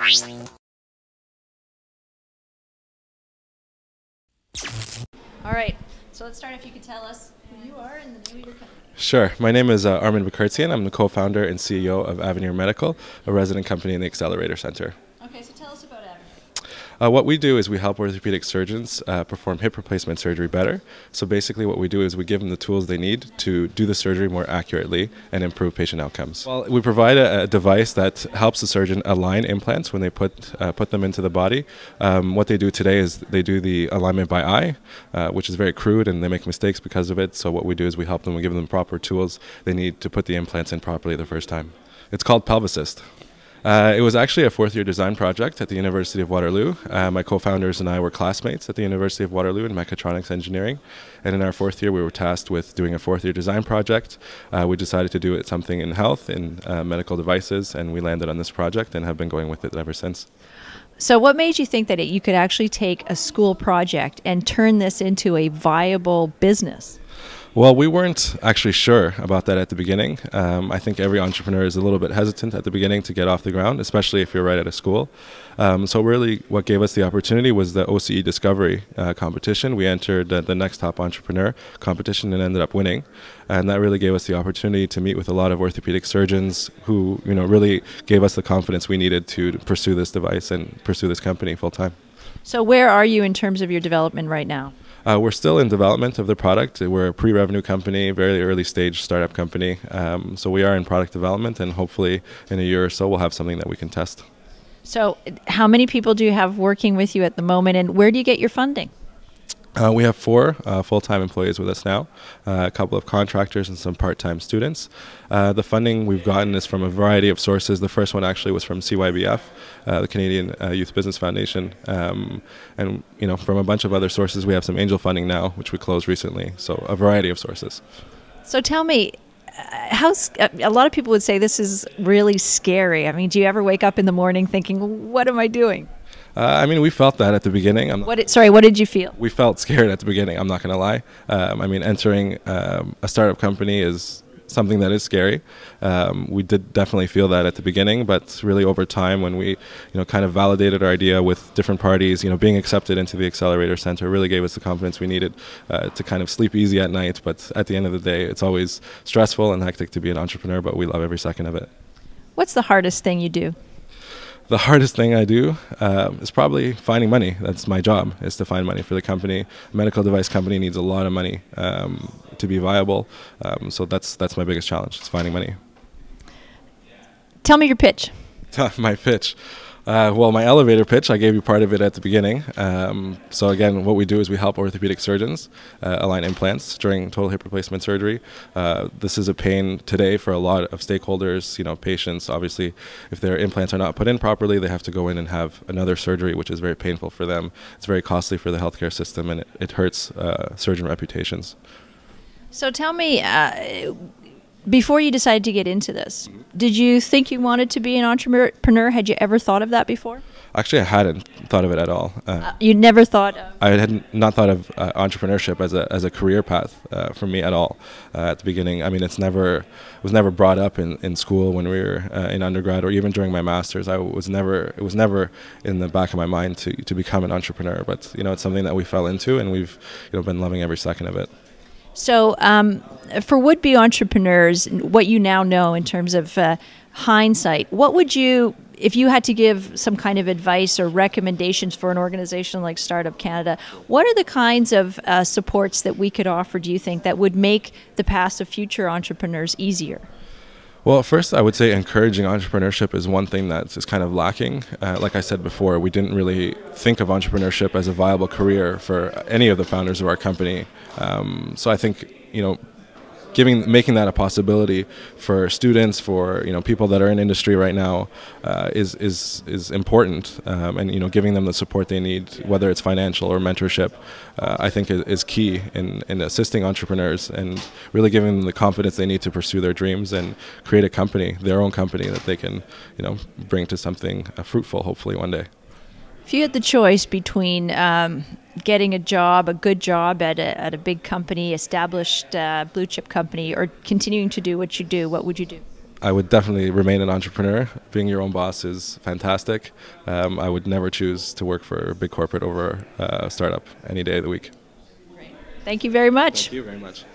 All right, so let's start if you could tell us who you are and the name of your company. Sure. My name is Armen Bakirtzian. I'm the co-founder and CEO of Avenir Medical, a resident company in the Accelerator Center. Okay, so tell us about Avenir. What we do is we help orthopedic surgeons perform hip replacement surgery better. So basically what we do is we give them the tools they need to do the surgery more accurately and improve patient outcomes. Well, we provide a device that helps the surgeon align implants when they put them into the body. What they do today is they do the alignment by eye, which is very crude, and they make mistakes because of it. So what we do is we help them, we give them proper tools they need to put the implants in properly the first time. It's called Pelvicist. It was actually a fourth-year design project at the University of Waterloo. My co-founders and I were classmates at the University of Waterloo in mechatronics engineering, and in our fourth year we were tasked with doing a fourth-year design project. We decided to do something in health, in medical devices, and we landed on this project and have been going with it ever since. So what made you think that you could actually take a school project and turn this into a viable business? Well, we weren't actually sure about that at the beginning. I think every entrepreneur is a little bit hesitant at the beginning to get off the ground, especially if you're right out of school. So really what gave us the opportunity was the OCE Discovery competition. We entered the Next Top Entrepreneur competition and ended up winning. And that really gave us the opportunity to meet with a lot of orthopedic surgeons who, really gave us the confidence we needed to pursue this device and pursue this company full time. So where are you in terms of your development right now? We're still in development of the product. We're a pre-revenue company, very early stage startup company. So we are in product development, and hopefully in a year or so we'll have something that we can test. So how many people do you have working with you at the moment, and where do you get your funding? We have 4 full-time employees with us now, a couple of contractors and some part-time students. The funding we've gotten is from a variety of sources. The first one actually was from CYBF, the Canadian Youth Business Foundation, and from a bunch of other sources. We have some angel funding now, which we closed recently, so a variety of sources. So tell me, a lot of people would say this is really scary. I mean, do you ever wake up in the morning thinking, what am I doing? We felt that at the beginning. What did you feel? We felt scared at the beginning, I'm not going to lie. Entering a startup company is something that is scary. We did definitely feel that at the beginning, but really over time when we kind of validated our idea with different parties, being accepted into the Accelerator Center really gave us the confidence we needed to kind of sleep easy at night. But at the end of the day, it's always stressful and hectic to be an entrepreneur, but we love every second of it. What's the hardest thing you do? The hardest thing I do is probably finding money. That's my job, is to find money for the company. A medical device company needs a lot of money to be viable. So that's my biggest challenge, is finding money. Tell me your pitch. My pitch. Well, my elevator pitch, I gave you part of it at the beginning. So again, what we do is we help orthopedic surgeons align implants during total hip replacement surgery. This is a pain today for a lot of stakeholders, patients. Obviously, if their implants are not put in properly, they have to go in and have another surgery, which is very painful for them. It's very costly for the healthcare system, and it hurts surgeon reputations. So tell me, before you decided to get into this, did you think you wanted to be an entrepreneur? Had you ever thought of that before? Actually, I hadn't thought of it at all. You never thought of? I had not thought of entrepreneurship as a career path for me at all at the beginning. It was never brought up in school when we were in undergrad or even during my master's. It was never in the back of my mind to become an entrepreneur. But it's something that we fell into, and we've been loving every second of it. So for would-be entrepreneurs, what you now know in terms of hindsight, what would you, if you had to give some kind of advice or recommendations for an organization like Startup Canada, what are the kinds of supports that we could offer, do you think, that would make the path of future entrepreneurs easier? Well, first, I would say encouraging entrepreneurship is one thing that is kind of lacking. Like I said before, we didn't really think of entrepreneurship as a viable career for any of the founders of our company. So I think, making that a possibility for students, for people that are in industry right now, is important, and giving them the support they need, whether it's financial or mentorship, I think is key in assisting entrepreneurs and really giving them the confidence they need to pursue their dreams and create a company, their own company that they can bring to something fruitful, hopefully one day. If you had the choice between getting a good job at a big company, established blue chip company, or continuing to do what you do, what would you do? I would definitely remain an entrepreneur. Being your own boss is fantastic. I would never choose to work for a big corporate over a startup any day of the week. Thank you very much. Thank you very much.